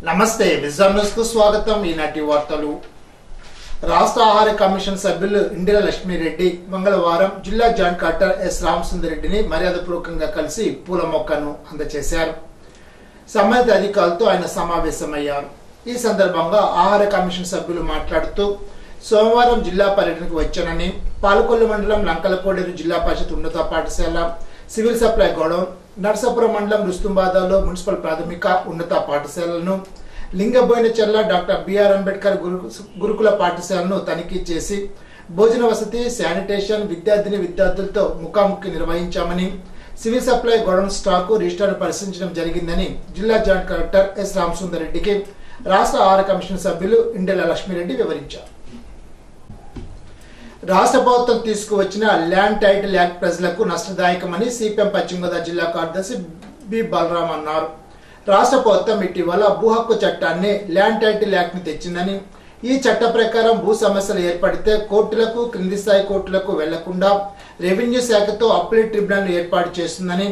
నమస్తే vision news కు స్వాగతం. ఈనాటి వార్తలు. రాష్ట్ర ఆహార కమిషన్ సభ్యులు ఇందిరా లక్ష్మీరెడ్డి మంగళవారం జిల్లా జాయింట్ కలెక్టర్ ఎస్ రామసుందర్ రెడ్డిని మర్యాదపూర్వకంగా కలిసి పూల మొక్కను అందజేశారు. సంబంధిత అధికారులతో ఆయన సమావేశమయ్యారు. ఈ సందర్భంగా ఆహార కమిషన్ సభ్యులు మాట్లాడుతూ సోమవారం జిల్లా పర్యటనకు వచ్చానని, పాలకొల్లు మండలం లంకలకోడేరు జిల్లా పరిషత్ ఉన్నత పాఠశాల, సివిల్ సప్లై గోడౌన్, నర్సాపురం మండలం రుస్తుంబాదాలో మున్సిపల్ ప్రాథమిక ఉన్నత పాఠశాలను, లింగబోయినచెర్ల డాక్టర్ బిఆర్ అంబేద్కర్ గురుకుల పాఠశాలను తనిఖీ చేసి భోజన వసతి, శానిటేషన్, విద్యార్థులతో ముఖాముఖి నిర్వహించామని, సివిల్ సప్లై గోడౌన్ స్టాకు రిజిస్టర్ను పరిశీలించడం జరిగిందని జిల్లా జాయింట్ కలెక్టర్ ఎస్ రామసుందర్ రెడ్డికి రాష్ట్ర ఆహార కమిషన్ సభ్యులు ఇందిరా లక్ష్మీరెడ్డి వివరించారు. రాష్ట్ర ప్రభుత్వం తీసుకువచ్చిన ల్యాండ్ టైటిల్ యాక్ట్ ప్రజలకు నష్టదాయకమని సిపిఎం పశ్చిమ గోదావరి జిల్లా కార్యదర్శి బి బలరాం అన్నారు. రాష్ట్ర ప్రభుత్వం ఇటీవల భూ హక్కు చట్టాన్ని ల్యాండ్ టైటిల్ యాక్ట్ ని తెచ్చిందని, ఈ చట్ట ప్రకారం భూ సమస్యలు ఏర్పడితే కోర్టులకు, క్రింది స్థాయి కోర్టులకు వెళ్లకుండా రెవెన్యూ శాఖతో అప్పీల్ ట్రిబ్యునల్ ఏర్పాటు చేస్తుందని,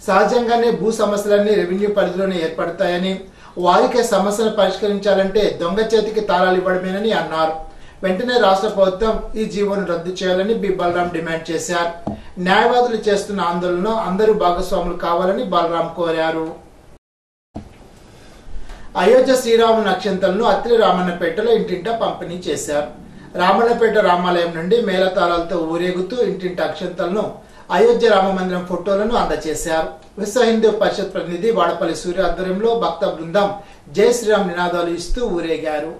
సహజంగానే భూ సమస్యలన్నీ రెవెన్యూ పరిధిలోనే ఏర్పడతాయని, వారికి సమస్యను పరిష్కరించాలంటే దొంగ చేతికి తాళాలు ఇవ్వడమేనని అన్నారు. వెంటనే రాష్ట్ర ప్రభుత్వం ఈ జీవోను రద్దు చేయాలని బి బలరాం డిమాండ్ చేశారు. న్యాయవాదులు చేస్తున్న ఆందోళనలో అందరూ భాగస్వాములు కావాలని బలరాం కోరారు. అయోధ్య శ్రీరాముని అక్షంతలను అత్తిలి రామన్నపేటలో ఇంటింటా పంపిణీ చేశారు. రామన్నపేట రామాలయం నుండి మేళతాళాలతో ఊరేగుతూ ఇంటింటి అక్షంతలను, అయోధ్య రామ మందిరం ఫోటోలను అందజేశారు. విశ్వ హిందూ పరిషత్ ప్రతినిధి వాడపల్లి సూర్య ఆధ్వర్యంలో భక్త బృందం జై శ్రీరామ్ నినాదాలు ఇస్తూ ఊరేగారు.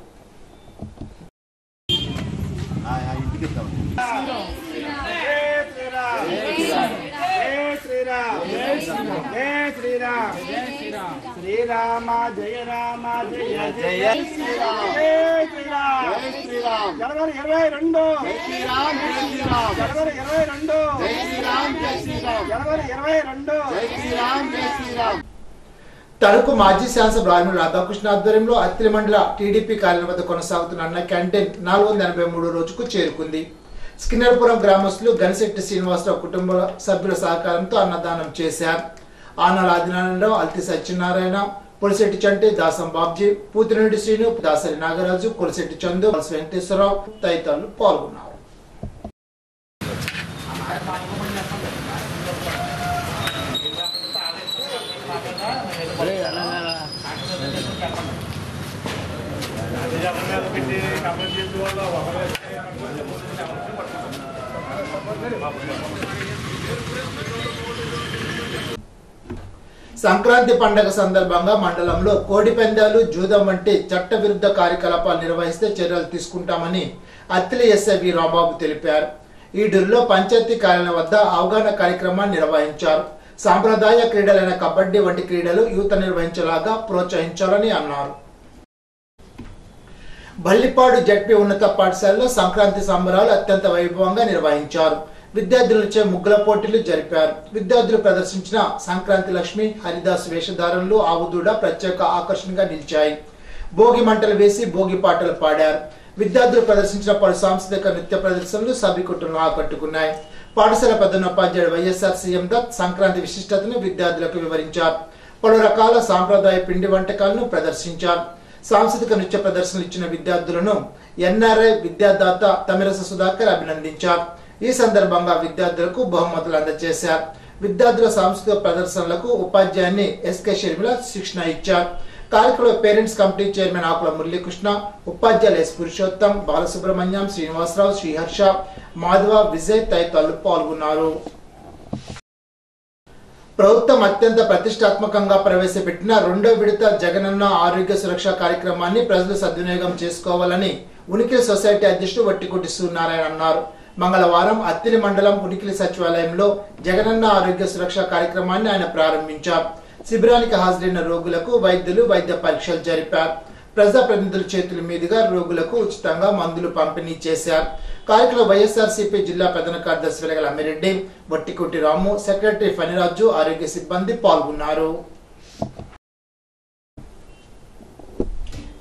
శ్రీరామ జయ రామ జయ జయ శ్రీరామ్, జయ శ్రీరామ్, జయ శ్రీరామ్. జనవరి 22 జనవరి 22 జయ శ్రీరామ్, జయ శ్రీరామ్. జనవరి 22 జయ శ్రీరామ్, జయ శ్రీరామ్. తణుకు మాజీ శాసన రాయమూరి రాధాకృష్ణ ఆధ్వర్యంలో అత్తిలి మండల టీడీపీ కార్యాలయం వద్ద కొనసాగుతున్న అన్న క్యాంటీన్ 483 రోజుకు చేరుకుంది. స్కిన్నర్పురం గ్రామస్తులు గనిశెట్టి శ్రీనివాసరావు కుటుంబ సభ్యుల సహకారంతో అన్నదానం చేశారు. ఆనాల ఆదినారాయణరావు, అల్తి సత్యనారాయణ, పొలిశెట్టి చంటి, దాసం బాబ్జీ, పూతిరెడ్డి శ్రీను, దాసరి నాగరాజు, కొలిశెట్టి చందు, వెంకటేశ్వరరావు తదితరులు పాల్గొన్నారు. సంక్రాంతి పండుగ సందర్భంగా మండలంలో కోడి పందాలు, జూదం వంటి చట్ట విరుద్ధ కార్యకలాపాలు నిర్వహిస్తే చర్యలు తీసుకుంటామని అత్తిలి ఎస్ఐ వి రాంబాబు తెలిపారు. ఈడూరులో పంచాయతీ కార్యాలయం వద్ద అవగాహన కార్యక్రమాన్ని నిర్వహించారు. సాంప్రదాయ క్రీడలైన కబడ్డీ వంటి క్రీడలు యువత నిర్వహించేలాగా ప్రోత్సహించాలని అన్నారు. బల్లిపాడు జడ్పీ ఉన్నత పాఠశాలలో సంక్రాంతి సంబరాలు అత్యంత వైభవంగా నిర్వహించారు. విద్యార్థులచే ముగ్గుల పోటీలు జరిపారు. విద్యార్థులు ప్రదర్శించిన సంక్రాంతి లక్ష్మి, హరిదాస్ వేషధారణలు, ఆవుదూడ ప్రత్యేక ఆకర్షణగా నిలిచాయి. భోగి మంటలు వేసి భోగి పాటలు పాడారు. విద్యార్థులు ప్రదర్శించిన పలు సాంస్కృతిక నృత్య ప్రదర్శనలు సభికులను ఆకట్టుకున్నాయి. పాఠశాల ప్రధానోపాధ్యాయుడు వైఎస్ఆర్ సీఎం దత్ సంక్రాంతి విశిష్టతను విద్యార్థులకు వివరించారు. పలు రకాల సాంప్రదాయ పిండి వంటకాలను ప్రదర్శించారు. సాంస్కృతిక నృత్య ప్రదర్శనలు ఇచ్చిన విద్యార్థులను ఎన్ఆర్ఐ విద్యాదాత తమిరస సుధాకర్ అభినందించారు. ఈ సందర్భంగా విద్యార్థులకు బహుమతులు అందజేశారు. విద్యార్థుల సాంస్కృతిక ప్రదర్శనలకు ఉపాధ్యాయుని ఎస్కే షర్మిల శిక్షణ ఇచ్చారు. కార్యక్రమంలో పేరెంట్స్ కమిటీ చైర్మన్ ఆకుల మురళీకృష్ణ, ఉపాధ్యాయులు ఎస్ పురుషోత్తం, బాలసుబ్రహ్మణ్యం, శ్రీనివాసరావు, శ్రీహర్ష, మాధవ, విజయ్ తదితరులు పాల్గొన్నారు. ప్రభుత్వం అత్యంత ప్రతిష్టాత్మకంగా ప్రవేశపెట్టిన 2వ విడత జగనన్న ఆరోగ్య సురక్ష కార్యక్రమాన్ని ప్రజలు సద్వినియోగం చేసుకోవాలని ఉనికిలి సొసైటీ అధ్యక్షుడు వట్టికుటి సూర్యనారాయణ అన్నారు. మంగళవారం అత్తిలి మండలం ఉనికిలి సచివాలయంలో జగనన్న ఆరోగ్య సురక్ష కార్యక్రమాన్ని ఆయన ప్రారంభించారు. శిబిరానికి హాజరైన రోగులకు వైద్యులు వైద్య పరీక్షలు జరిపారు. ప్రజాప్రతినిధుల చేతుల మీదుగా రోగులకు ఉచితంగా మందులు పంపిణీ చేశారు. కార్యక్రమంలో వైఎస్ఆర్సీపీ జిల్లా ప్రధాన కార్యదర్శి వెలగల అమ్మిరెడ్డి, వట్టికుటి రాము, సెక్రటరీ ఫణిరాజు, ఆరోగ్య సిబ్బంది పాల్గొన్నారు.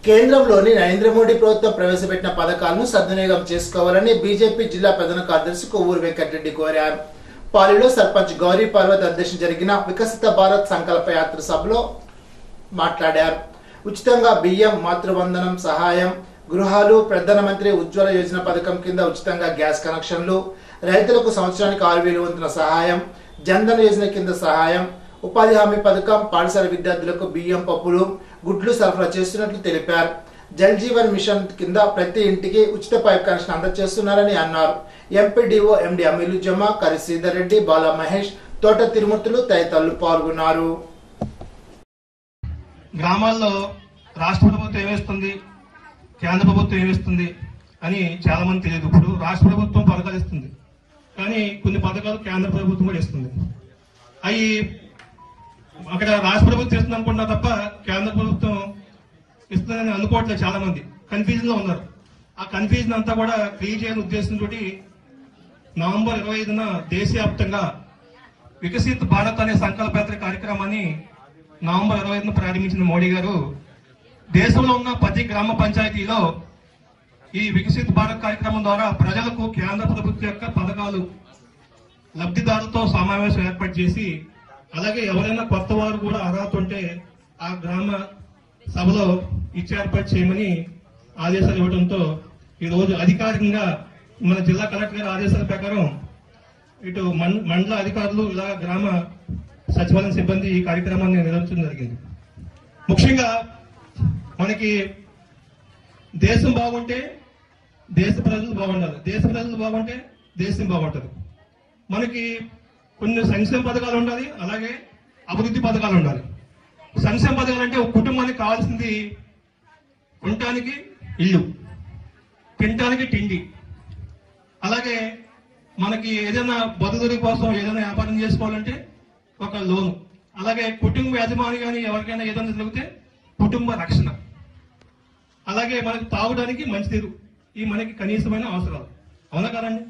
కేంద్రంలోని నరేంద్ర మోడీ ప్రభుత్వం ప్రవేశపెట్టిన పథకాలను సద్వినియోగం చేసుకోవాలని బీజేపీ జిల్లా ప్రధాన కార్యదర్శి కొవ్వూరు వెంకటరెడ్డి కోరారు. పాలిలో సర్పంచ్ గౌరీ పార్వతి అధ్యక్షతన జరిగిన వికసిత భారత్ సంకల్ప యాత్ర సభలో మాట్లాడారు. ఉచితంగా బియ్యం, మాతృవందనం సహాయం, గృహాలు, ప్రధానమంత్రి ఉజ్వల యోజన పథకం కింద ఉచితంగా గ్యాస్ కనెక్షన్లు, రైతులకు సంవత్సరానికి 6,000 వంతుల సహాయం, జన్ధన్ యోజన కింద సహాయం, ఉపాధి హామీ పథకం, పాఠశాల విద్యార్థులకు బియ్యం, పప్పులు, గుడ్లు సరఫరా చేస్తున్నట్లు తెలిపారు. జల్ జీవన్ మిషన్ కింద ప్రతి ఇంటికి ఉచిత పైప్ కనెక్షన్ అందజేస్తున్నారని అన్నారు. ఎంపీడీఓ ఎండి అమీలు జమా, కరి శ్రీధర్ రెడ్డి, బాలా మహేష్, తోట తిరుమూర్తులు తదితరులు పాల్గొన్నారు. గ్రామాల్లో రాష్ట్ర ప్రభుత్వం ఏమేస్తుంది, కేంద్ర ప్రభుత్వం ఏమేస్తుంది అని చాలా మంది తెలియదు. ఇప్పుడు రాష్ట్ర ప్రభుత్వం పథకాలు ఇస్తుంది, కానీ కొన్ని పథకాలు కేంద్ర ప్రభుత్వం కూడా ఇస్తుంది. అవి అక్కడ రాష్ట్ర ప్రభుత్వం ఇస్తుంది అనుకుంటున్నా తప్ప కేంద్ర ప్రభుత్వం ఇస్తుందని అనుకోవట్లేదు. చాలా మంది కన్ఫ్యూజన్ లో ఉన్నారు. ఆ కన్ఫ్యూజన్ అంతా కూడా క్లియర్ చేయాలని ఉద్దేశంతో నవంబర్ 25న దేశవ్యాప్తంగా వికసిత్ భారత్ అనే సంకల్పయాత్ర కార్యక్రమాన్ని నవంబర్ 25న ప్రారంభించిన మోడీ గారు దేశంలో ఉన్న ప్రతి గ్రామ పంచాయతీలో ఈ వికసిత్ భారత్ కార్యక్రమం ద్వారా ప్రజలకు కేంద్ర ప్రభుత్వం యొక్క పథకాలు లబ్ధిదారులతో సమావేశం ఏర్పాటు చేసి, అలాగే ఎవరైనా కొత్త వారు కూడా అర్హత ఉంటే ఆ గ్రామ సభలో ఏర్పాటు చేయమని ఆదేశాలు ఇవ్వడంతో ఈ రోజు అధికారికంగా మన జిల్లా కలెక్టర్ గారి ఆదేశాల ప్రకారం ఇటు మండల అధికారులు ఇలా గ్రామ సచివాలయం సిబ్బంది ఈ కార్యక్రమాన్ని నిర్వహించడం జరిగింది. ముఖ్యంగా మనకి దేశం బాగుంటే దేశ ప్రజలు బాగుండాలి, దేశ ప్రజలు బాగుంటే దేశం బాగుంటుంది. మనకి కొన్ని సంక్షేమ పథకాలు ఉండాలి, అలాగే అభివృద్ధి పథకాలు ఉండాలి. సంక్షేమ పథకాలు అంటే ఒక కుటుంబానికి కావాల్సింది ఉండటానికి ఇల్లు, తినటానికి తిండి, అలాగే మనకి ఏదైనా బతుకుదెరువు కోసం ఏదైనా వ్యాపారం చేసుకోవాలంటే ఒక లోను, అలాగే కుటుంబ యజమాని కానీ ఎవరికైనా ఏదైనా జరిగితే కుటుంబ రక్షణ, అలాగే మనకు తాగడానికి మంచినీరు, ఈ మనకి కనీసమైన అవసరాలు. అవునా కదండి?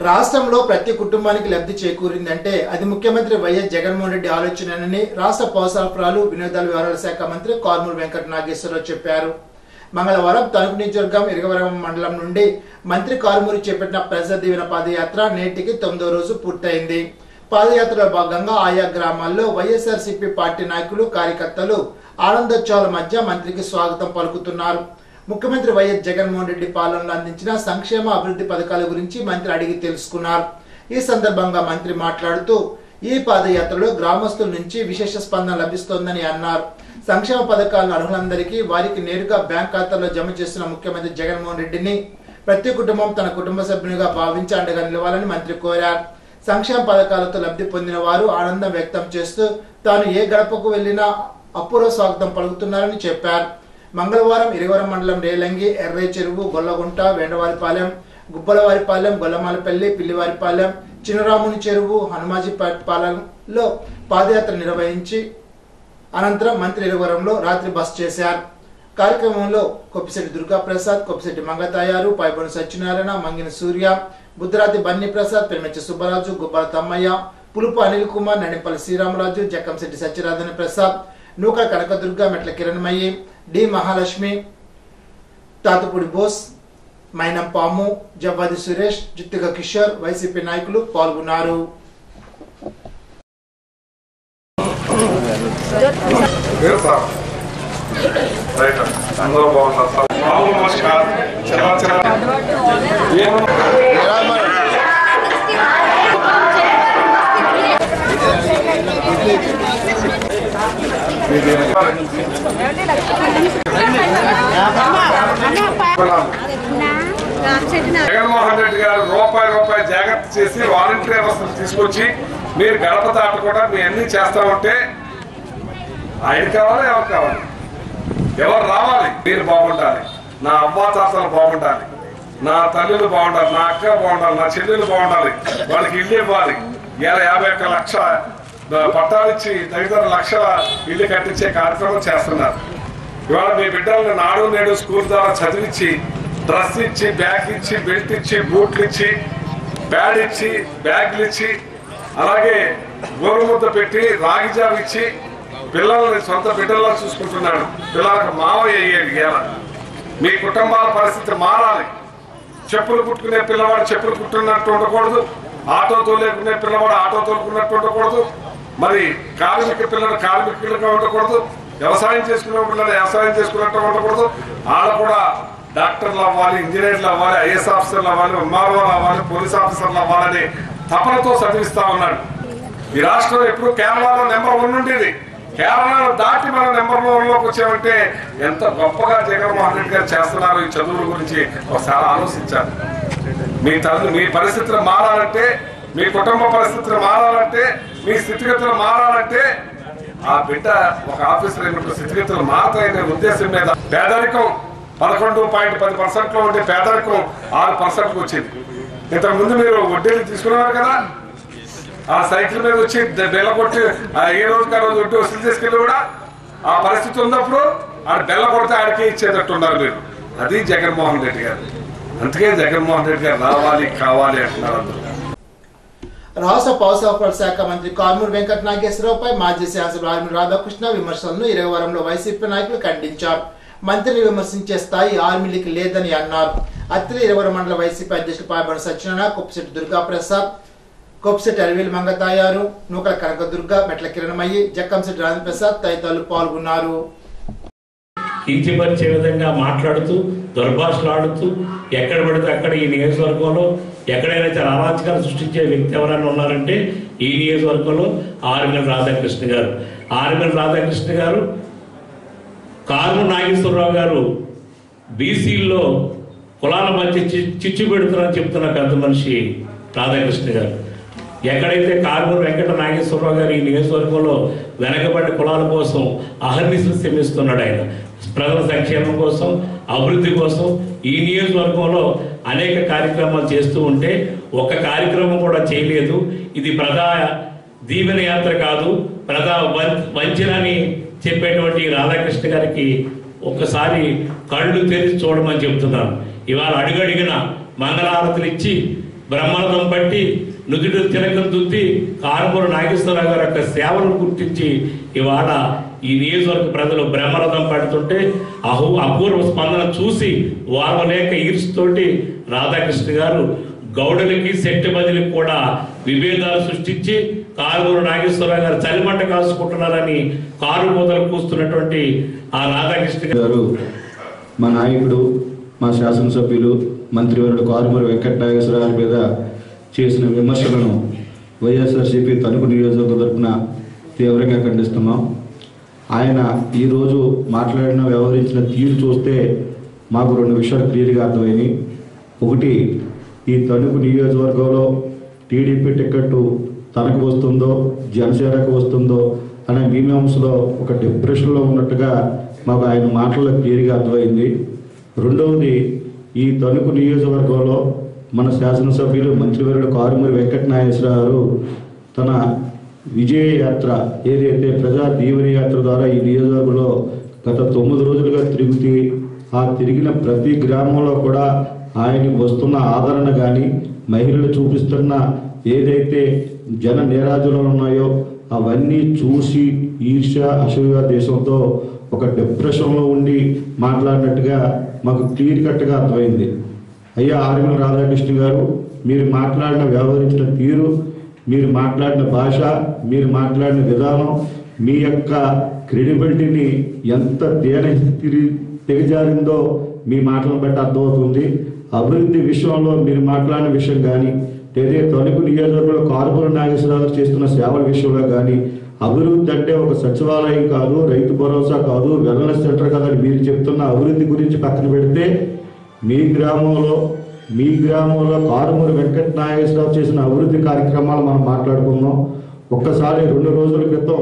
రాష్ట్రంలో ప్రతి కుటుంబానికి లబ్ధి చేకూరిందంటే అది ముఖ్యమంత్రి వైఎస్ జగన్మోహన్ రెడ్డి ఆలోచనని రాష్ట్ర పౌర సరఫరాలు, వినోదాల వ్యవహారాల శాఖ మంత్రి కారుమూరి వెంకట నాగేశ్వరరావు చెప్పారు. మంగళవారం తణుకు నియోజకవర్గం ఇరగవరం మండలం నుండి మంత్రి కారుమూరి చేపట్టిన ప్రజా దీవెన పాదయాత్ర నేటికి 9వ రోజు పూర్తయింది. పాదయాత్రలో భాగంగా ఆయా గ్రామాల్లో వైఎస్ఆర్సీపీ పార్టీ నాయకులు, కార్యకర్తలు ఆనందోత్సవాల మధ్య మంత్రికి స్వాగతం పలుకుతున్నారు. ముఖ్యమంత్రి వైఎస్ జగన్మోహన్ రెడ్డి పాలనలో అందించిన సంక్షేమ అభివృద్ధి పథకాల గురించి మంత్రి అడిగి తెలుసుకున్నారు. ఈ సందర్భంగా మంత్రి మాట్లాడుతూ ఈ పాదయాత్రలో గ్రామస్తుల నుంచి విశేష స్పందన లభిస్తోందని అన్నారు. సంక్షేమ పథకాలను అర్హులందరికీ వారికి నేరుగా బ్యాంక్ ఖాతాలో జమ చేస్తున్న ముఖ్యమంత్రి జగన్మోహన్ రెడ్డిని ప్రతి కుటుంబం తన కుటుంబ సభ్యునిగా భావించి అండగా నిలవాలని మంత్రి కోరారు. సంక్షేమ పథకాలతో లబ్ధి పొందిన వారు ఆనందం వ్యక్తం చేస్తూ తాను ఏ గడపకు వెళ్లినా అపూర్వ స్వాగతం పలుకుతున్నారని చెప్పారు. మంగళవారం ఇరవరం మండలం రేలంగి, ఎర్రై చెరువు, గొల్లగుంట, వెండవారిపాలెం, గుబ్బలవారిపాలెం, గొల్లమాలపల్లి, పిల్లివారిపాలెం, చిన్నరాముని చెరువు, హనుమాజీపాలెంలో పాదయాత్ర నిర్వహించి అనంతరం మంత్రి ఇరవరంలో రాత్రి బస చేశారు. కార్యక్రమంలో కొప్పిశెట్టి దుర్గాప్రసాద్, కొప్పిశెట్టి మంగతాయారు, పైబొని సత్యనారాయణ, మంగిన సూర్య, బుద్ధరాతి బన్నీ ప్రసాద్, పెరిమెచ్చి సుబ్బరాజు, గుబ్బల తమ్మయ్య, పులుపు అనిల్ కుమార్, నడిపల్లి శ్రీరామరాజు, జక్కంశెట్టి సత్యరాధన ప్రసాద్, నూక కనకదుర్గ, మెట్ల కిరణ్మయ్యి, డి మహాలక్ష్మి, తాతపూడి బోస్, మైనం పాము, జవ్వాది సురేష్, జుత్తిగ కిషోర్, వైసీపీ నాయకులు పాల్గొన్నారు. జగన్మోహన్ రెడ్డి గారు రూపాయి జాగ్రత్త చేసి వాలంటీర్ వ్యవస్థను తీసుకొచ్చి మీరు గడప దాటకుండా మీ అన్ని చేస్తా ఉంటే ఆయన కావాలి, ఎవరు కావాలి, ఎవరు రావాలి, మీరు బాగుండాలి, నా అవ్వాతాతలు బాగుండాలి, నా తల్లులు బాగుండాలి, నా అక్క బాగుండాలి, నా చెల్లెలు బాగుండాలి, వాళ్ళకి ఇల్లు ఇవ్వాలి. ఇలా 51 లక్షల పట్టాలిచ్చి తదితర లక్షల ఇల్లు కట్టించే కార్యక్రమం చేస్తున్నారు. ఇవాళ మీ బిడ్డలను నాడు నేడు స్కూల్ ద్వారా చదివించి డ్రెస్ ఇచ్చి, బ్యాగ్ ఇచ్చి, బెల్ట్ ఇచ్చి, బూట్లు ఇచ్చి, ప్యాడ్ ఇచ్చి, బ్యాగులు ఇచ్చి, అలాగే గోరుముద్ద పెట్టి రాగి జాబ్ ఇచ్చి పిల్లల్ని సొంత బిడ్డల్లో చూసుకుంటున్నాడు. పిల్లలకు మావయ్య అయ్యాడు. మీ కుటుంబాల పరిస్థితి మారాలి. చెప్పులు కుట్టుకునే పిల్లవాడు చెప్పులు కుట్టుకున్నట్టు ఉండకూడదు, ఆటో తోలేకునే పిల్లవాడు ఆటో తోలుకున్నట్టు ఉండకూడదు, మరి కార్మిక పిల్లలు కార్మికులుగా ఉండకూడదు, వ్యవసాయం చేసుకునే పిల్లలు వ్యవసాయం చేసుకున్నట్టు ఉండకూడదు. వాళ్ళు కూడా డాక్టర్లు అవ్వాలి, ఇంజనీర్లు అవ్వాలి, ఐఏఎస్ ఆఫీసర్లు అవ్వాలి, ఎంఆర్ఓలు అవ్వాలి, పోలీస్ ఆఫీసర్లు అవ్వాలని తపనతో చదివిస్తా ఉన్నాడు. ఈ రాష్ట్రం ఎప్పుడు కేరళలో నెంబర్ 1 ఉండేది. కేరళను దాటి మనం నెంబర్ 1లోకి వచ్చామంటే ఎంత గొప్పగా జగన్మోహన్ రెడ్డి గారు చేస్తున్నారు. ఈ చదువుల గురించి ఒకసారి ఆలోచించాలి. మీ పరిస్థితులు మారాలంటే, మీ కుటుంబ పరిస్థితులు మారాలంటే, మీ స్థితిగతులు మారాలంటే ఆ బిడ్డ ఒక ఆఫీసర్ అయినప్పుడు స్థితిగతులు మారుతాయనే ఉద్దేశం మీద పేదరికం 11.10% ఉండే పేదరికం 6%కు వచ్చింది. ఇంతకుముందు మీరు వడ్డీలు తీసుకునేవారు కదా, ఆ సైకిల్ మీద వచ్చి బెల్ల కొట్టి ఏ రోజుకి ఆ రోజు వడ్డీ వసూలు చేసుకెళ్ళి కూడా ఆ పరిస్థితి ఉన్నప్పుడు ఆడ బెల్ల కొడితే ఆడికే ఇచ్చేటట్టున్నారు మీరు. అది జగన్మోహన్ రెడ్డి గారు. అందుకే జగన్మోహన్ రెడ్డి గారు రావాలి, కావాలి అంటున్నారు అందరూ. రాష్ట్ర పౌర సరఫరాల శాఖ మంత్రి కారుమూరి వెంకట నాగేశ్వరరావుపై మాజీ శాసనసభ్యులు ఆర్మీ రాధాకృష్ణ విమర్శలను ఇరగవరంలో వైసీపీ నాయకులు ఖండించారు. మంత్రిని విమర్శించే స్థాయి ఆర్మీలకి లేదని అన్నారు. అత్తిలి ఇరవరం మండల వైసీపీ అధ్యక్షులు పాయబడి సత్యనారాయణ, కొప్పిశెట్టి దుర్గాప్రసాద్, కొప్పిశెట్టి అరవిల్ మంగతాయారు, నూకల కనకదుర్గ, మెట్ల కిరణమయ్యి, జక్కంశెట్టి రాజేంద్ర ప్రసాద్ తదితరులు పాల్గొన్నారు. కించిపరిచే విధంగా మాట్లాడుతూ దుర్భాషలాడుతూ ఎక్కడ పడితే అక్కడ ఈ నియోజకవర్గంలో ఎక్కడైనా చాలా అరాచకాలు సృష్టించే వ్యక్తి ఎవరైనా ఉన్నారంటే ఈ నియోజకవర్గంలో ఆర్మీల రాధాకృష్ణ గారు. ఆర్మీల రాధాకృష్ణ గారు, కారుమూరి నాగేశ్వరరావు గారు బీసీల్లో కులాల మధ్య చిచ్చు పెడుతున్నారని చెప్తున్న పెద్ద మనిషి రాధాకృష్ణ గారు. ఎక్కడైతే కారుమూరి వెంకట నాగేశ్వరరావు గారు ఈ నియోజకవర్గంలో వెనకబడిన కులాల కోసం అహర్నిశలు శ్రమిస్తున్నాడు. ఆయన ప్రజల సంక్షేమం కోసం, అభివృద్ధి కోసం ఈ నియోజకవర్గంలో అనేక కార్యక్రమాలు చేస్తూ ఉంటే ఒక కార్యక్రమం కూడా చేయలేదు. ఇది ప్రజా దీవెన యాత్ర కాదు, ప్రజా వంచన అని చెప్పేటువంటి రాధాకృష్ణ గారికి ఒక్కసారి కళ్ళు తెరిచి చూడమని చెప్తున్నాను. ఇవాళ అడుగడిగిన మంగళారతులు ఇచ్చి బ్రహ్మరథం పట్టి నుదుడు తిలకం దుద్ది కారుమూరి నాగేశ్వరరావు గారి యొక్క సేవలను గుర్తించి ఇవాళ ఈ నియోజకవర్గ ప్రజలు బ్రహ్మరథం పడుతుంటే అపూర్వ స్పందన చూసి వారవలేక ఈర్చుతోటి రాధాకృష్ణ గారు గౌడులకి శెట్టి బదిలికి కూడా విభేదాలు సృష్టించి కారుమూరి నాగేశ్వరరావు గారు చలిమంట కాసుకుంటున్నారని కారు మూతలు కూస్తున్నటువంటి ఆ రాధాకృష్ణ గారు, మా నాయకుడు, మా శాసనసభ్యులు, మంత్రివర్యుడు కారుమూరి వెంకట నాగేశ్వరరావు గారి మీద చేసిన విమర్శలను వైఎస్ఆర్సీపీ తణుకు నియోజకవర్గం తరఫున తీవ్రంగా ఖండిస్తున్నాం. ఆయన ఈరోజు మాట్లాడిన వ్యవహరించిన తీరు చూస్తే మాకు 2 విషయాలు క్లియర్గా అర్థమైనాయి. ఒకటి, ఈ తణుకు నియోజకవర్గంలో టీడీపీ టికెట్ తనకు వస్తుందో జనసేనకు వస్తుందో అనే మీమాంసలో ఒక డిప్రెషన్లో ఉన్నట్టుగా మాకు ఆయన మాటల్లో క్లియర్గా అర్థమైంది. రెండవది, ఈ తణుకు నియోజకవర్గంలో మన శాసనసభ్యులు మంత్రివర్యుడు కారుమూరి వెంకట నాగేశ్వరరావు గారు తన విజయ యాత్ర ఏదైతే ప్రజా దీవెన యాత్ర ద్వారా ఈ నియోజకవర్గంలో గత 9 రోజులుగా ఆ తిరిగిన ప్రతి గ్రామంలో కూడా ఆయనకు వస్తున్న ఆదరణ కానీ, మహిళలు చూపిస్తున్న ఏదైతే జన నేరాజులు ఉన్నాయో అవన్నీ చూసి ఈర్ష్య అసూయ దేశంతో ఒక డిప్రెషన్లో ఉండి మాట్లాడినట్టుగా మాకు క్లియర్ కట్గా అర్థమైంది. అయ్యా ఆర్మీల రాధాకృష్ణ గారు, మీరు మాట్లాడిన వ్యవహరించిన తీరు, మీరు మాట్లాడిన భాష, మీరు మాట్లాడిన విధానం మీ యొక్క క్రెడిబిలిటీని ఎంత దిగజారిందో మీ మాటలను బట్టి అర్థమవుతుంది. అభివృద్ధి విషయంలో మీరు మాట్లాడిన విషయం కానీ, లేదా తణుకు నియోజకవర్గంలో కారుమూరి నాగేశ్వరరావు గారు చేస్తున్న సేవల విషయంలో కానీ, అభివృద్ధి అంటే ఒక సచివాలయం కాదు, రైతు భరోసా కాదు, వెల్నెస్ సెంటర్ కాదని మీరు చెప్తున్న అభివృద్ధి గురించి పక్కన పెడితే మీ గ్రామంలో కారుమూరి వెంకట నాగేశ్వరరావు చేసిన అభివృద్ధి కార్యక్రమాలు మనం మాట్లాడుకుందాం. ఒక్కసారి 2 రోజుల క్రితం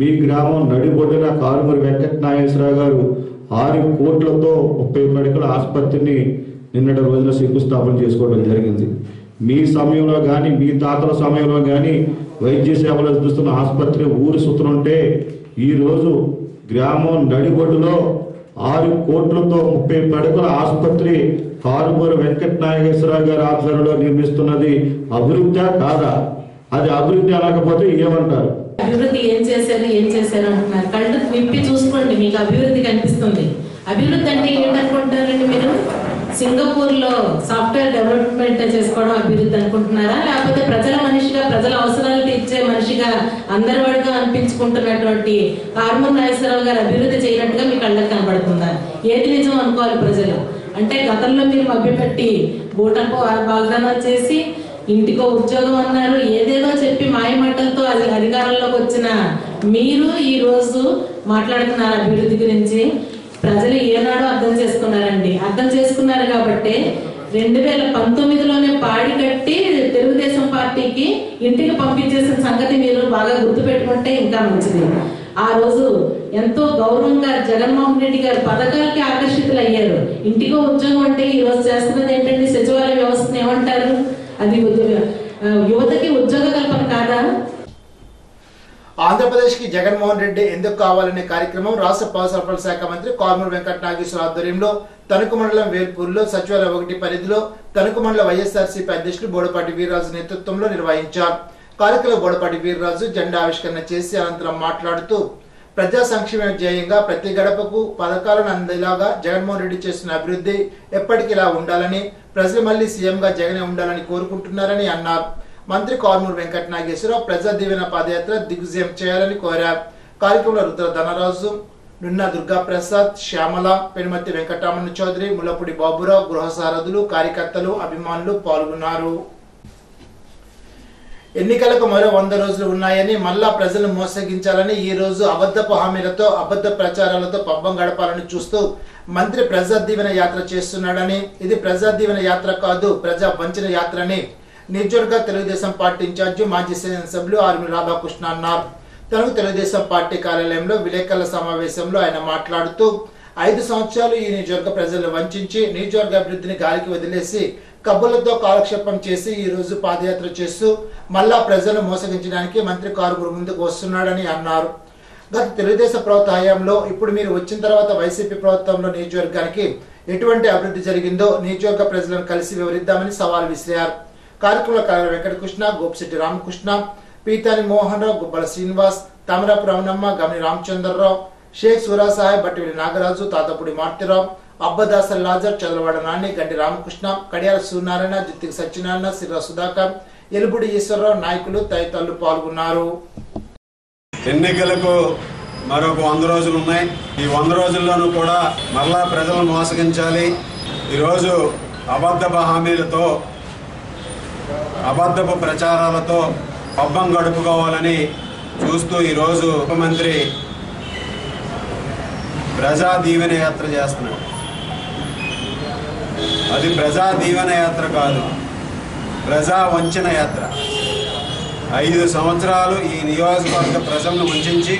మీ గ్రామం నడిబొడ్డున కారుమూరి వెంకట నాగేశ్వరరావు గారు 6 కోట్లతో 30 మెడికల్ ఆసుపత్రిని నిన్నటి రోజున శంకుస్థాపన చేసుకోవడం జరిగింది. మీ సమయంలో కానీ, మీ తాతల సమయంలో కానీ వైద్య సేవలు అందిస్తున్న ఆసుపత్రి ఊరు సుతుంటే ఈరోజు గ్రామం నడిబొడ్డులో 6 కోట్లతో 30 పడకల ఆసుపత్రి కారుమూరి వెంకట నాగేశ్వరరావు గారి ఆధ్వర్యంలో నిర్మిస్తున్నది అభివృద్ధి కాదా? అది అభివృద్ధి అనకపోతే ఏమంటారు? అభివృద్ధి ఏం చేశారు అంటున్నారు. కళ్ళు విప్పి చూసుకోండి, మీకు అభివృద్ధి కనిపిస్తుంది. అభివృద్ధి అంటే ఏంటనుకుంటారండి మీరు? సింగపూర్ లో సాఫ్ట్వేర్ డెవలప్మెంట్ చేసుకోవడం అభివృద్ధి అనుకుంటున్నారా? లేకపోతే ప్రజల మనిషిగా, ప్రజల అవసరాలు తీర్చే మనిషిగా అందరివాడిగా అనిపించుకుంటున్నటువంటి కారుమూరి నాగేశ్వరరావు గారు అభివృద్ధి చేయనట్టుగా మీ కళ్ళకు కనబడుతుందా? ఏది నిజం అనుకోవాలి ప్రజలు? అంటే గతంలో మీరు మభ్యపెట్టి బూటకు వాగ్దానాలు చేసి ఇంటికో ఉద్యోగం అన్నారు, ఏదేదో చెప్పి మాయమాటలతో అధికారంలోకి వచ్చిన మీరు ఈ రోజు మాట్లాడుతున్నారు అభివృద్ధి గురించి. ప్రజలు ఏనాడో అర్థం చేసుకున్నారండి. అర్థం చేసుకున్నారు కాబట్టి 2019లోనే పాడి కట్టి తెలుగుదేశం పార్టీకి ఇంటికి పంపించేసిన సంగతి మీరు బాగా గుర్తుపెట్టుకుంటే ఇంకా మంచిది. ఆ రోజు ఎంతో గౌరవంగా జగన్మోహన్ రెడ్డి గారు పథకాలకి ఆకర్షితులు అయ్యారు. ఇంటికో ఉద్యోగం అంటే ఈ రోజు చేస్తున్నది ఏంటండి? సచివాలయ వ్యవస్థను ఏమంటారు? అది యువతకి ఉద్యోగ కల్పన కాదా? ఆంధ్రప్రదేశ్ కి జగన్మోహన్ రెడ్డి ఎందుకు కావాలనే కార్యక్రమం రాష్ట్ర పౌర సరఫరాల శాఖ మంత్రి కారుమూరి వెంకట నాగేశ్వరరావు ఆధ్వర్యంలో తణుకు మండలం వేల్పూర్లో సచివాలయం 1 పరిధిలో తణుకు మండల వైఎస్ఆర్సీపీ అధ్యక్షులు బోడపాటి వీర్రాజు నేతృత్వంలో నిర్వహించారు. కార్యక్రమంలో బోడపాటి వీర్రాజు జెండా ఆవిష్కరణ చేసి అనంతరం మాట్లాడుతూ ప్రజా సంక్షేమ ధ్యేయంగా ప్రతి గడపకు పథకాలను అందేలాగా జగన్మోహన్ రెడ్డి చేస్తున్న అభివృద్ధి ఎప్పటికీ ఇలా ఉండాలని, ప్రజలు మళ్లీ సీఎంగా జగనే ఉండాలని కోరుకుంటున్నారని అన్నారు. మంత్రి కారుమూరి వెంకట నాగేశ్వరరావు ప్రజా దీవెన పాదయాత్ర దిగ్విజయం చేయాలని కోరారు. కార్యక్రమంలో రుద్ర ధనరాజు, నున్న దుర్గా ప్రసాద్, శ్యామల, పెనుమతి వెంకటరమణ చౌదరి, ముల్లపూడి బాబురావు, గృహ సారథులు, కార్యకర్తలు, అభిమానులు పాల్గొన్నారు. ఎన్నికలకు మరో 100 రోజులు ఉన్నాయని, మళ్ళా ప్రజలను మోసగించాలని, ఈ రోజు అబద్ధపు హామీలతో అబద్ధ ప్రచారాలతో పబ్బం గడపాలని చూస్తూ మంత్రి ప్రజా దీవెన యాత్ర చేస్తున్నాడని, ఇది ప్రజా దీవెన యాత్ర కాదు, ప్రజా వంచన యాత్రని నియోజకవర్గ తెలుగుదేశం పార్టీ ఇన్ఛార్జి మాజీ శాసనసభ్యులు ఆర్మీ రాధాకృష్ణ అన్నారు. తనకు తెలుగుదేశం పార్టీ కార్యాలయంలో విలేకరుల సమావేశంలో ఆయన మాట్లాడుతూ 5 సంవత్సరాలు ఈ నియోజకవర్గ ప్రజలను వంచి నియోజకవర్గ అభివృద్ధిని గాలికి వదిలేసి కబుర్లతో కాలక్షేపం చేసి ఈ రోజు పాదయాత్ర చేస్తూ మళ్ళా ప్రజలను మోసగించడానికి మంత్రి కారుమూరి ముందుకు వస్తున్నాడని అన్నారు. గత తెలుగుదేశం ప్రభుత్వ హయాంలో ఇప్పుడు మీరు వచ్చిన తర్వాత వైసీపీ ప్రభుత్వంలో నియోజకవర్గానికి ఎటువంటి అభివృద్ధి జరిగిందో నియోజకవర్గ ప్రజలను కలిసి వివరిద్దామని సవాల్ విసిరారు. కార్యక్రమంలో కళ వెంకటకృష్ణ, గోపిశెట్టి రామకృష్ణ, పీతాని మోహన్ రావు, గుబ్బల శ్రీనివాస్, తమరపు రమణమ్మ, గమని రామచంద్రరావు, షేక్ సూరాసాహెబ్, బట్టివిలి నాగరాజు, తాతపూడి మార్తిరావు, అబ్బదాస లాజర్, చదలవాడ నాని, గండి రామకృష్ణ, కడియాల సూర్యనారాయణ, జిత్తికి సత్యనారాయణ, సిర్ర సుధాకర్, ఎలుబుడి ఈశ్వరరావు నాయకులు తదితరులు పాల్గొన్నారు. ఎన్నికలకు మరొక 100 రోజులు ఉన్నాయి. ఈ 100 రోజుల్లోనూ కూడా మరలా ప్రజలను మోసగించాలి. ఈరోజు అబద్ధపు హామీలతో అబద్ధపు ప్రచారాలతో పబ్బం గడుపుకోవాలని చూస్తూ ఈరోజు ముఖ్యమంత్రి ప్రజా దీవెన యాత్ర చేస్తున్నాడు. అది ప్రజా దీవెన యాత్ర కాదు, ప్రజా వంచన యాత్ర. 5 సంవత్సరాలు ఈ నియోజకవర్గ ప్రజలను వంచి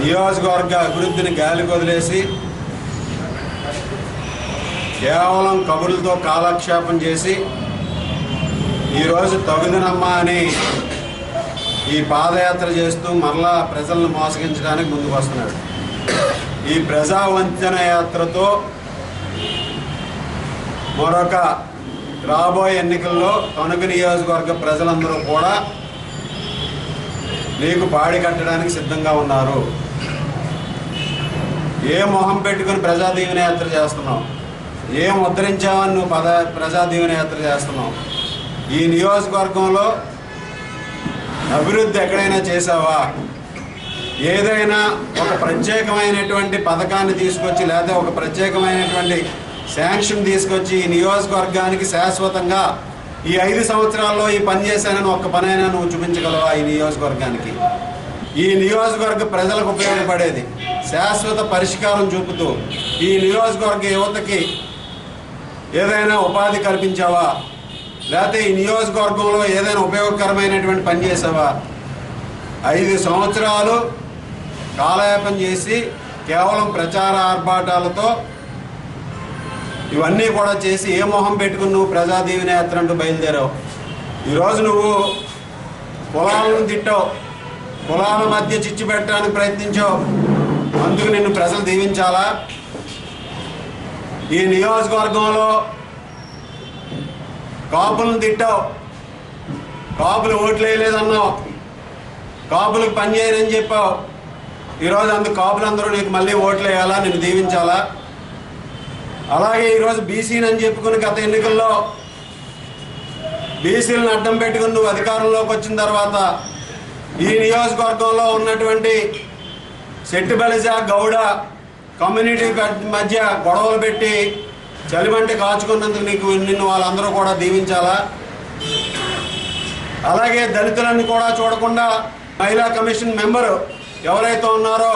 నియోజకవర్గ అభివృద్ధిని గాలి వదిలేసి కేవలం కబుర్లతో కాలక్షేపం చేసి ఈరోజు తగుదనమ్మా అని ఈ పాదయాత్ర చేస్తూ మరలా ప్రజలను మోసగించడానికి ముందుకు వస్తున్నాడు. ఈ ప్రజా వంచన యాత్రతో మరొక రాబోయే ఎన్నికల్లో తణుకు నియోజకవర్గ ప్రజలందరూ కూడా నీకు పాడి కట్టడానికి సిద్ధంగా ఉన్నారు. ఏ మొహం పెట్టుకుని ప్రజా దీవెన యాత్ర చేస్తున్నావు? ఏం ఉద్ధరించావని నువ్వు ప్రజా దీవెన యాత్ర చేస్తున్నావు? ఈ నియోజకవర్గంలో అభివృద్ధి ఎక్కడైనా చేసావా? ఏదైనా ఒక ప్రత్యేకమైనటువంటి పథకాన్ని తీసుకొచ్చి లేదా ఒక ప్రత్యేకమైనటువంటి శాంక్షన్ తీసుకొచ్చి ఈ నియోజకవర్గానికి శాశ్వతంగా ఈ 5 సంవత్సరాల్లో ఈ పని చేశానని ఒక్క పనైనా నువ్వు చూపించగలవా? ఈ నియోజకవర్గానికి, ఈ నియోజకవర్గ ప్రజలకు ఉపయోగపడేది శాశ్వత పరిష్కారం చూపుతూ ఈ నియోజకవర్గ యువతకి ఏదైనా ఉపాధి కల్పించావా? లేకపోతే ఈ నియోజకవర్గంలో ఏదైనా ఉపయోగకరమైనటువంటి పని చేసావా? 5 సంవత్సరాలు కాలయాపన చేసి కేవలం ప్రచార ఆర్భాటాలతో ఇవన్నీ కూడా చేసి ఏ మొహం పెట్టుకుని నువ్వు ప్రజా దీవెన యాత్ర అంటూ బయలుదేరావు. ఈరోజు నువ్వు కులాలను తిట్టావు, కులాల మధ్య చిచ్చు పెట్టడానికి ప్రయత్నించావు. అందుకు నిన్ను ప్రజలు దీవించాలా? ఈ నియోజకవర్గంలో కాపులను తిట్టావు, కాపులు ఓట్లు వేయలేదన్నావు, కాపులకు పని చేయనని చెప్పావు. ఈరోజు అందుకు కాపులందరూ నీకు మళ్ళీ ఓట్లు వేయాలా, నిన్ను దీవించాలా? అలాగే ఈరోజు బీసీని అని చెప్పుకుని గత ఎన్నికల్లో బీసీలను అడ్డం పెట్టుకుని నువ్వు అధికారంలోకి వచ్చిన తర్వాత ఈ నియోజకవర్గంలో ఉన్నటువంటి శెట్టి బలిజ గౌడ కమ్యూనిటీ మధ్య గొడవలు పెట్టి చలిమంటే కాచుకున్నందుకు నిన్ను వాళ్ళందరూ కూడా దీవించాలా? అలాగే దళితులను కూడా చూడకుండా మహిళా కమిషన్ మెంబరు ఎవరైతే ఉన్నారో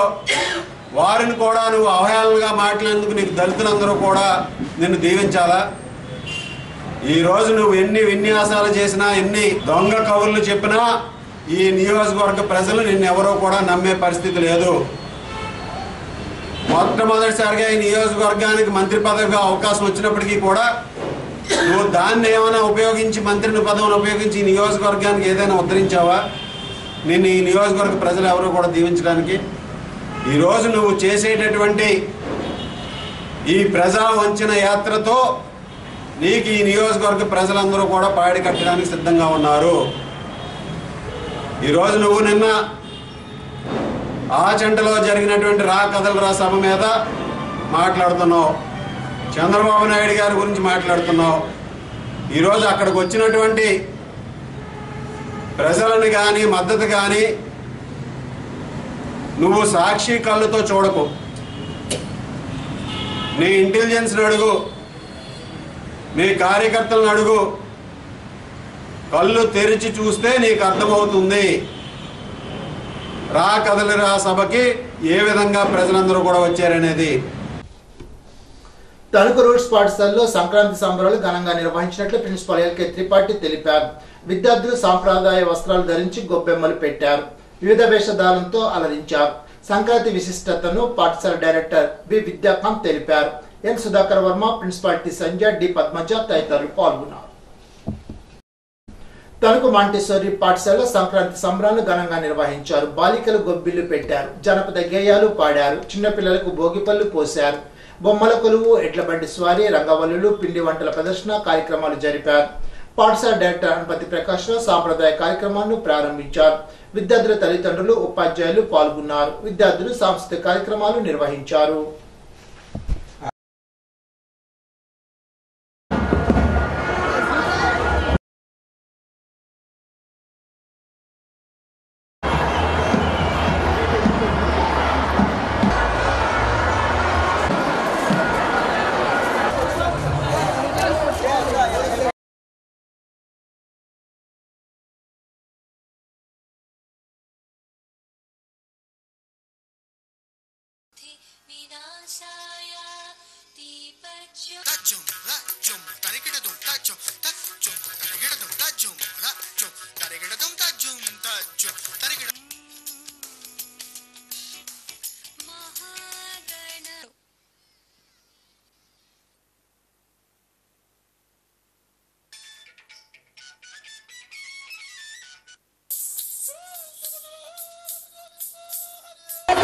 వారిని కూడా నువ్వు అవహేళనగా మాట్లాడేందుకు నీకు దళితులందరూ కూడా నిన్ను దీవించాలా? ఈరోజు నువ్వు ఎన్ని విన్యాసాలు చేసినా, ఎన్ని దొంగ కబుర్లు చెప్పినా ఈ నియోజకవర్గ ప్రజలు నిన్నెవరూ కూడా నమ్మే పరిస్థితి లేదు. మొట్టమొదటిసారిగా ఈ నియోజకవర్గానికి మంత్రి పదవిగా అవకాశం వచ్చినప్పటికీ కూడా నువ్వు దాన్ని ఏమైనా ఉపయోగించి, మంత్రిని పదవిని ఉపయోగించి ఈ నియోజకవర్గానికి ఏదైనా ఉద్ధరించావా? నిన్ను ఈ నియోజకవర్గ ప్రజలు ఎవరు కూడా దీవించడానికి. ఈరోజు నువ్వు చేసేటటువంటి ఈ ప్రజా వంచన యాత్రతో నీకు ఈ నియోజకవర్గ ప్రజలందరూ కూడా పాడి కట్టడానికి సిద్ధంగా ఉన్నారు. ఈరోజు నువ్వు నిన్న ఆచంటలో జరిగినటువంటి రా కదలరా సభ మీద మాట్లాడుతున్నావు, చంద్రబాబు నాయుడు గారి గురించి మాట్లాడుతున్నావు. ఈరోజు అక్కడికి వచ్చినటువంటి ప్రజలను కానీ, మద్దతు కానీ నువ్వు సాక్షి కళ్ళుతో చూడకు. నీ ఇంటెలిజెన్స్ని అడుగు, నీ కార్యకర్తలను అడుగు. కళ్ళు తెరిచి చూస్తే నీకు అర్థమవుతుంది రా కదలిరా సభకి ఏ విధంగా ప్రజలందరూ కూడా వచ్చారనేది. తణుకు రూట్స్ పాఠశాలలో సంక్రాంతి సంబరాలు ఘనంగా నిర్వహించినట్లు ప్రిన్సిపాల్ ఎల్కే త్రిపాఠి తెలిపారు. విద్యార్థులు సాంప్రదాయ వస్త్రాలు ధరించి గొబ్బెమ్మలు పెట్టారు, వివిధ వేషధారంతో అలరించారు. సంక్రాంతి విశిష్టతను పాఠశాల డైరెక్టర్ బి విద్యాకాంత్ తెలిపారు. N Sudhakar Varma, principal T Sanjay, D Padmaja తదితరులు పాల్గొన్నారు. తణుకు మాంటేశ్వరి పాఠశాలలో సంక్రాంతి సంబరాలను ఘనంగా నిర్వహించారు. బాలికలు గొబ్బిళ్లు పెట్టారు, జనపద గేయాలు పాడారు, చిన్నపిల్లలకు భోగిపళ్ళు పోశారు. బొమ్మల కొలువు, ఎడ్ల బండి స్వారీ, రంగవల్లులు, పిండి వంటల ప్రదర్శన కార్యక్రమాలు జరిపారు. పాఠశాల డైరెక్టర్ అనుపతి ప్రకాష్ రావు సాంప్రదాయ కార్యక్రమాలను ప్రారంభించారు. విద్యార్థుల తల్లిదండ్రులు, ఉపాధ్యాయులు పాల్గొన్నారు. విద్యార్థులు సాంస్కృతిక కార్యక్రమాలు నిర్వహించారు.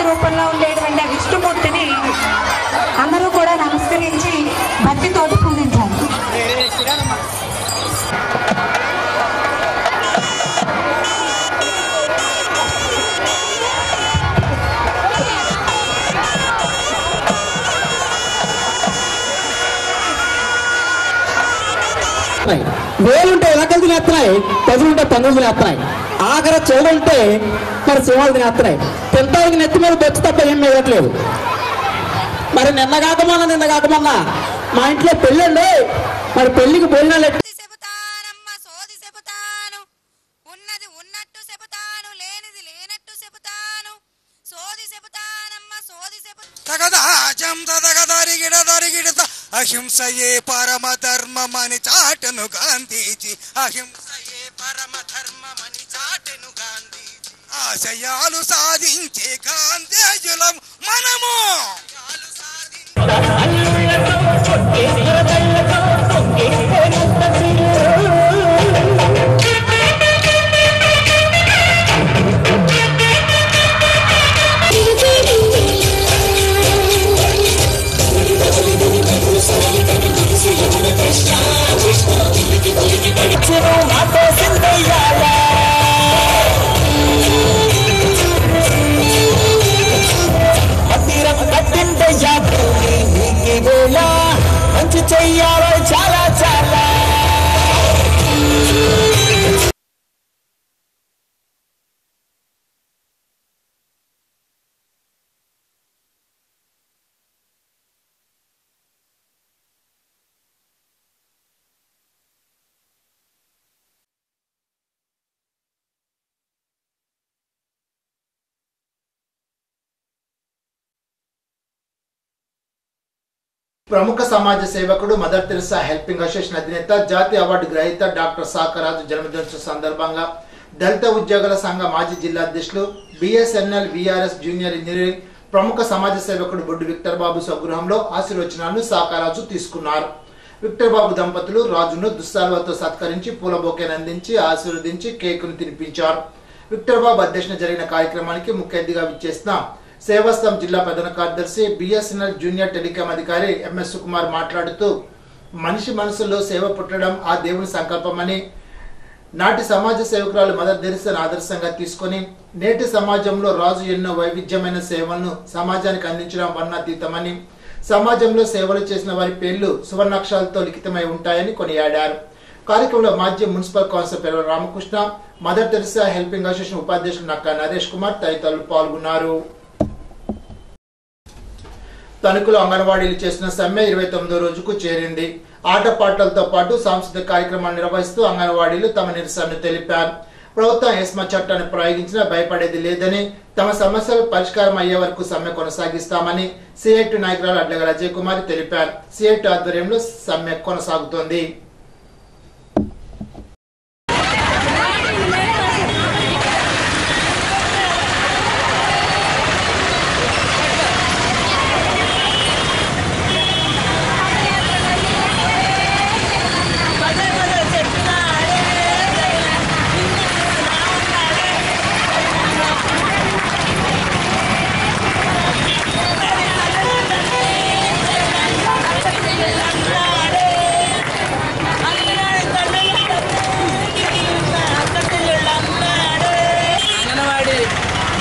రూపంలో ఉండేటువంటి విష్ణుమూర్తిని అందరూ కూడా నమస్కరించి భక్తితోటి పూజించాలి. వేలుంటే ఎలకలు తినేస్తున్నాయి, పదులుంటే పందులు తినేస్తున్నాయి, ఆఖరి చెవులుంటే మరి సింహాలు తినేస్తున్నాయి. తింటానికి నెత్తి మీద బొచ్చు తప్ప ఏం మిగట్లేదు. మరి నిన్న కాకమన్నా మా ఇంట్లో పెళ్ళండి, మరి పెళ్లికి భోజనాలు అహింసయే పరమ ధర్మమని చాటను గాంధీజీ, అహింసయే పరమ ధర్మమని చాటను గాంధీజీ. ఆశయాలు సాధించే గాంధేయులం మనము. కట్టి ప్రముఖ సమాజ సేవకుడు మదర్ తెరెసా హెల్పింగ్ అసోసియేషన్ అధినేత జాతీయ అవార్డు గ్రహీత డాక్టర్ సాకరాజు జన్మదినోత్సవ సందర్భంగా దళిత ఉద్యోగుల సంఘ మాజీ జిల్లా అధ్యక్షులు బిఎస్ఎన్ఎల్ విఆర్ఎస్ జూనియర్ ఇంజనీరింగ్ ప్రముఖ సమాజ సేవకుడు బొడ్డు విక్టర్ బాబు స్వగృహంలో ఆశీర్వచనాలను సాకరాజు తీసుకున్నారు. విక్టర్ బాబు దంపతులు రాజును దుస్సాల్వాతో సత్కరించి పూల బొకేను అందించి ఆశీర్వదించి కేకును తినిపించారు. విక్టర్ బాబు అధ్యక్షతన జరిగిన కార్యక్రమానికి ముఖ్య అతిథిగా విచ్చేసిన సేవాస్థం జిల్లా ప్రధాన కార్యదర్శి బిఎస్ఎన్ఎల్ జూనియర్ టెలికాం అధికారి ఎంఎస్ సుకుమార్ మాట్లాడుతూ మనిషి మనసులో సేవ పుట్టడం ఆ దేవుని సంకల్పమని, నాటి సమాజ సేవకురాలు మదర్ తెరెసాను ఆదర్శంగా తీసుకొని నేటి సమాజంలో రాజు ఎన్నో వైవిధ్యమైన సేవలను సమాజానికి అందించడం వర్ణాతీతమని, సమాజంలో సేవలు చేసిన వారి పేర్లు సువర్ణాక్షరాలతో లిఖితమై ఉంటాయని కొనియాడారు. కార్యక్రమంలో మాజీ municipal councillor Perava Ramakrishna, mother Teresa helping association ఉపాధ్యక్షులు నక్కా నరేష్ కుమార్ తదితరులు పాల్గొన్నారు. తణుకులో అంగన్వాడీలు చేసిన సమ్మె 29వ రోజుకు చేరింది. ఆటపాటలతో పాటు సాంస్కృతిక కార్యక్రమాలు నిర్వహిస్తూ అంగన్వాడీలు తమ నిరసనను తెలిపారు. ప్రభుత్వం ఎస్మా చట్టాన్ని ప్రయోగించినా భయపడేది లేదని, తమ సమస్యలు పరిష్కారం అయ్యే వరకు సమ్మె కొనసాగిస్తామని సిఐటి నాయకురాలు అడ్లగ అజయ్ కుమార్ తెలిపారు. సిఐటి ఆధ్వర్యంలో సమ్మె కొనసాగుతోంది.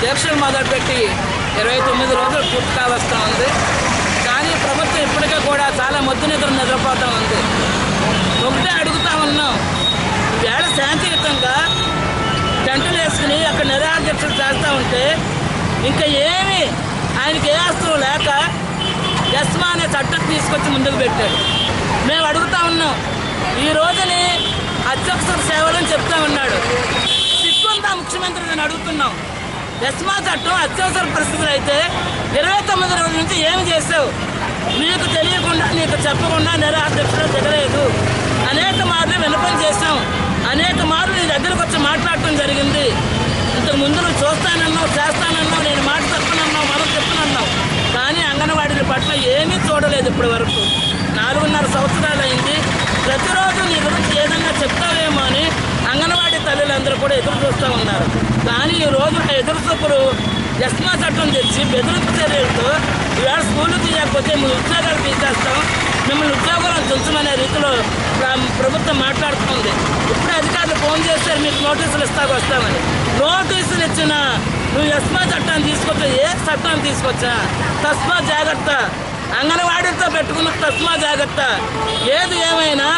దీక్షలు మొదలుపెట్టి 29 రోజులు పూర్తి కావస్తూ ఉంది. కానీ ప్రభుత్వం ఇప్పటికే కూడా చాలా మొద్దు నిద్రపోతూ ఉంది. ఒకటే అడుగుతా ఉన్నాం, వేళ శాంతియుతంగా టెంటులు వేసుకుని అక్కడ నిరాదీక్షలు చేస్తూ ఉంటే ఇంకా ఏమి ఆయనకి ఏ అస్త్రం లేక ఎస్మా అనే చట్టం తీసుకొచ్చి ముందుకు పెట్టాడు. మేము అడుగుతా ఉన్నాం, ఈ రోజుని అత్యవసర సేవలని చెప్తా ఉన్నాడు. సిగ్గుందా ముఖ్యమంత్రి నేను అడుగుతున్నాం. ఎస్మా చట్టం అత్యవసర పరిస్థితులు అయితే 29 రోజుల నుంచి ఏమి చేసావు? నీకు తెలియకుండా నీకు చెప్పకుండా నిరాదీక్షలు దిగలేదు. అనేక మార్లు విన్నపం చేసాం, అనేక మార్లు నీ దగ్గరకు వచ్చి మాట్లాడటం జరిగింది. ఇంతకు ముందు నువ్వు చూస్తానన్నావు, చేస్తానన్నావు, నేను మాట చెప్పనన్నావు, మనం చెప్పనన్నావు. కానీ అంగన్వాడీల పట్ల ఏమీ చూడలేదు ఇప్పటి వరకు. 4.5 సంవత్సరాలు అయింది. ప్రతిరోజు నీ గురించి ఏదన్నా చెప్తావేమో అని అంగన్వాడీ తల్లులందరూ కూడా ఎదురు చూస్తూ ఉన్నారు. కానీ ఈ రోజు ఎదురు చూపులు ఎస్మా చట్టం తెచ్చి బెదిరింపు చర్యలతో ఈవేళ స్కూళ్ళు తీయకపోతే మీ ఉద్యోగాలు తీసేస్తాం, మిమ్మల్ని ఉద్యోగాలను తుంచమనే రీతిలో ప్రభుత్వం మాట్లాడుతుంది. ఇప్పుడు అధికారులు ఫోన్ చేస్తారు, మీకు నోటీసులు వస్తామని. నోటీసులు ఇచ్చినా నువ్వు ఎస్మా చట్టాన్ని తీసుకొచ్చా, ఏ చట్టాన్ని తీసుకొచ్చా? తస్మా జాగ్రత్త, అంగన్వాడీతో పెట్టుకున్న తస్మా జాగ్రత్త. ఏది ఏమైనా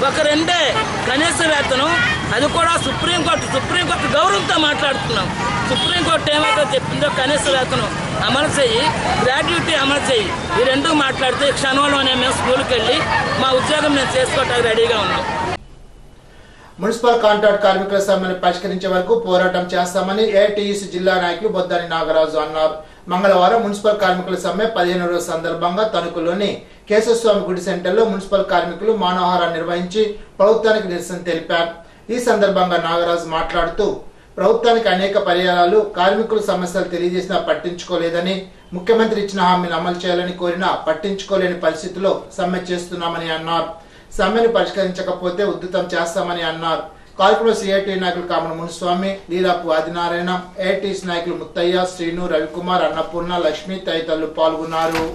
ఒక 2 కనీస వేతనం, అది కూడా సుప్రీంకోర్టు గౌరవంతో మాట్లాడుతున్నాం. సుప్రీంకోర్టు ఏమైతే చెప్పిందో కనీస వేతనం అమలు చేయి, గ్రాడ్యుయేటీ అమలు చేయి. ఈ 2 మాట్లాడితే క్షణంలోనే మేము స్కూల్కి వెళ్ళి మా ఉద్యోగం మేము చేసుకోవడానికి రెడీగా ఉన్నాం. మున్సిపల్ కాంట్రాక్ట్ కార్మికుల సమ్మెను పరిష్కరించే వరకు పోరాటం చేస్తామని ఏఐటీయూసీ జిల్లా నాయకులు బొద్దాని నాగరాజు అన్నారు. మంగళవారం మున్సిపల్ కార్మికుల సమ్మె 15వ రోజు సందర్భంగా తణుకులోని కేశవస్వామి గుడి సెంటర్లో మున్సిపల్ కార్మికులు మానవహారాన్ని నిర్వహించి ప్రభుత్వానికి నిరసన తెలిపారు. ఈ సందర్భంగా నాగరాజు మాట్లాడుతూ ప్రభుత్వానికి అనేక పర్యాయాలు కార్మికుల సమస్యలు తెలియజేసినా పట్టించుకోలేదని, ముఖ్యమంత్రి ఇచ్చిన హామీని అమలు చేయాలని కోరినా పట్టించుకోలేని పరిస్థితిలో సమ్మె చేస్తున్నామని అన్నారు. సమ్మెను పరిష్కరించకపోతే ఉద్ధృతం చేస్తామని అన్నారు. కార్యక్రమంలో సిఐటి నాయకులు కామన మునుస్వామి, లీలాపు ఆదినారాయణ, ఏఐటీసీ నాయకులు ముత్తయ్య, శ్రీను, రవికుమార్, అన్నపూర్ణ, లక్ష్మి తదితరులు పాల్గొన్నారు.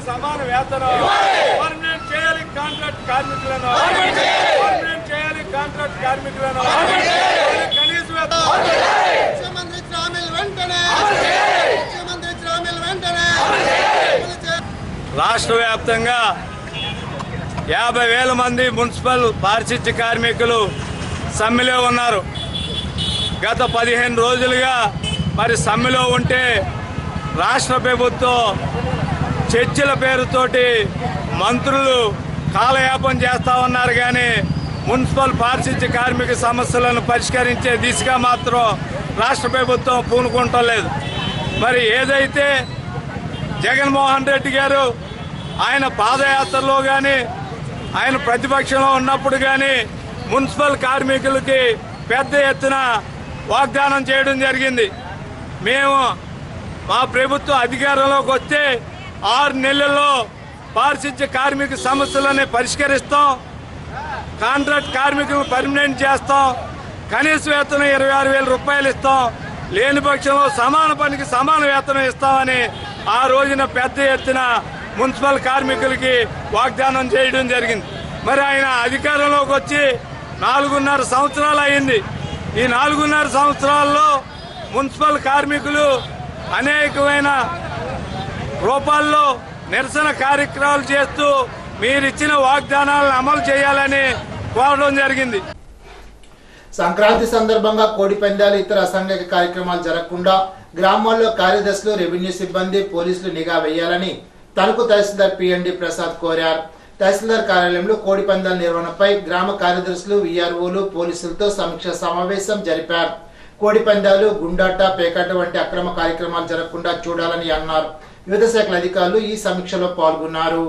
సమాన వేతనం పర్మనెంట్ చేయాలి. కాంట్రాక్ట్ కార్మికులను పర్మనెంట్ చేయాలి. కాంట్రాక్ట్ కార్మికులను కనీస వేతనం రాష్ట్ర వ్యాప్తంగా 50,000 మంది మున్సిపల్ పారిశుధ్య కార్మికులు సమ్మెలో ఉన్నారు. గత 15 రోజులుగా మరి సమ్మెలో ఉంటే రాష్ట్ర ప్రభుత్వం చర్చల పేరుతోటి మంత్రులు కాలయాపన చేస్తూ ఉన్నారు, కానీ మున్సిపల్ పారిశుధ్య కార్మిక సమస్యలను పరిష్కరించే దిశగా మాత్రం రాష్ట్ర ప్రభుత్వం పూనుకుంటం లేదు. మరి ఏదైతే జగన్మోహన్ రెడ్డి గారు ఆయన పాదయాత్రలో కానీ ఆయన ప్రతిపక్షంలో ఉన్నప్పుడు కానీ మున్సిపల్ కార్మికులకి పెద్ద ఎత్తున వాగ్దానం చేయడం జరిగింది. మేము మా ప్రభుత్వం అధికారంలోకి వస్తే 6 నెలల్లో పారిశుధ్య కార్మిక సమస్యలని పరిష్కరిస్తాం, కాంట్రాక్ట్ కార్మికులను పర్మనెంట్ చేస్తాం, కనీస వేతనం 26,000 రూపాయలు ఇస్తాం, లేని పక్షంలో సమాన పనికి సమాన వేతనం ఇస్తామని ఆ రోజున పెద్ద ఎత్తున మున్సిపల్ కార్మికులకి వాగ్దానం చేయడం జరిగింది. మరి ఆయన అధికారంలోకి వచ్చి 4.5 సంవత్సరాలు అయింది. ఈ 4.5 సంవత్సరాల్లో మున్సిపల్ కార్మికులు అనేకమైన రూపాల్లో నిరసన కార్యక్రమాలు చేస్తూ మీరిచ్చిన వాగ్దానాలను అమలు చేయాలని కోరడం జరిగింది. సంక్రాంతి సందర్భంగా కోడి పందాలు ఇతర అసాంఘిక కార్యక్రమాలు జరగకుండా గ్రామాల్లో కార్యదర్శులు, రెవెన్యూ సిబ్బంది, పోలీసులు నిఘా వేయాలని తణుకు తహసీల్దార్ పిఎన్డి ప్రసాద్ కోరారు. తహసీల్దార్ కార్యాలయంలో కోడి పందాల నిర్వహణపై గ్రామ కార్యదర్శులు, విఆర్ఓలు, పోలీసులతో సమీక్ష సమావేశం జరిపారు. కోడి పందాలు, గుండాట, పేకాట వంటి అక్రమ కార్యక్రమాలు జరగకుండా చూడాలని అన్నారు. వివిధ శాఖల అధికారులు ఈ సమీక్షలో పాల్గొన్నారు.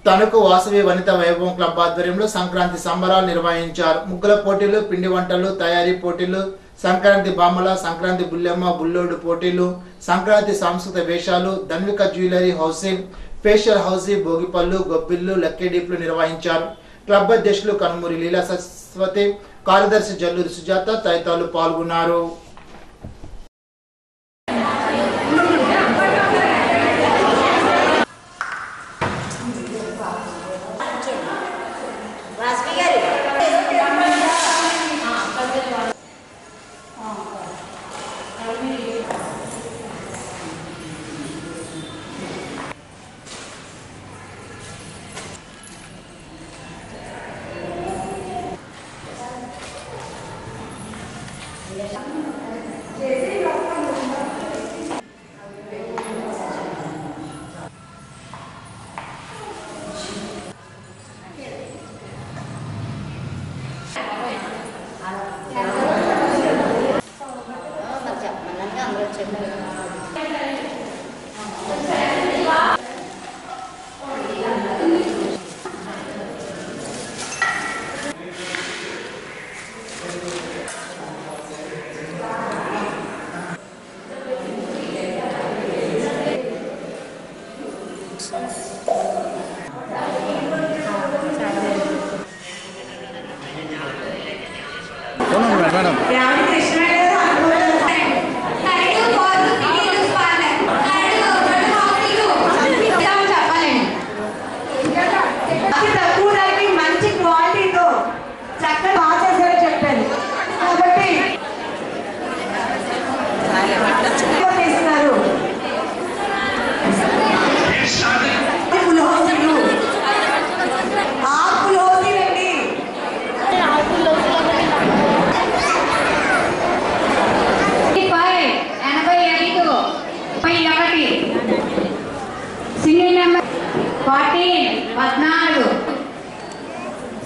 తణుకు వాసవి వనిత వైభవం క్లబ్ ఆధ్వర్యంలో సంక్రాంతి సంబరాలు నిర్వహించారు. ముగ్గుల పోటీలు, పిండి వంటలు తయారీ పోటీలు, సంక్రాంతి బామ్మల, సంక్రాంతి బుల్లెమ్మ, బుల్లోడు పోటీలు, సంక్రాంతి సాంస్కృతిక వేషాలు, Dhanvika jewellery housing, facial housing, భోగిపళ్ళు, గొబ్బిళ్లు, లక్కీడీప్లు నిర్వహించారు. క్లబ్ అధ్యక్షులు కనుమూరి లీలా సరస్వతి, కార్యదర్శి జల్లూరి సుజాత తదితరులు పాల్గొన్నారు.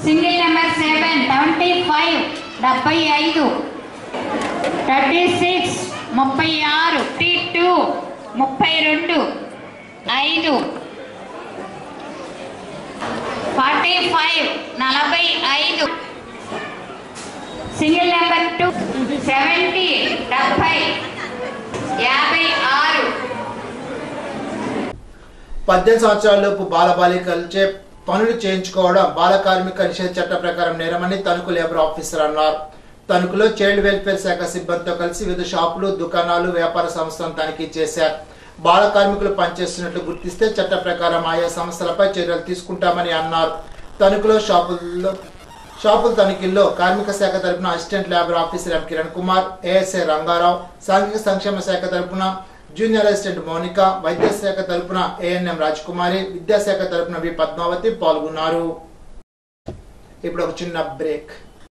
Single number 7 75 75 36 36 T2 32 5 45 45 single number 2 70 70 56 18 సంవత్సరాలలోపు బాలబాలికలచే పనులు చేయించుకోవడం బాల కార్మిక నిషేధ చట్ట ప్రకారం నేరమని తణుకు లేబర్ ఆఫీసర్ అన్నారు. తణుకులో చైల్డ్ వెల్ఫేర్ శాఖ సిబ్బందితో కలిసి వివిధ షాపులు, దుకాణాలు, వ్యాపార సంస్థలను తనిఖీ చేశారు. బాల కార్మికులు పనిచేస్తున్నట్లు గుర్తిస్తే చట్ట ప్రకారం ఆయా సంస్థలపై చర్యలు తీసుకుంటామని అన్నారు. తణుకులో షాపుల తనిఖీల్లో కార్మిక శాఖ తరపున assistant labour officer M Kiran Kumar, ASI Rangarao, సాంఘిక సంక్షేమ శాఖ తరపున జూనియర్ అసిస్టెంట్ మౌనిక, వైద్య శాఖ తరపున ఏఎన్ఎం రాజకుమారి, విద్యాశాఖ తరపున వి పద్మావతి పాల్గొన్నారు. ఇప్పుడు ఒక చిన్న బ్రేక్.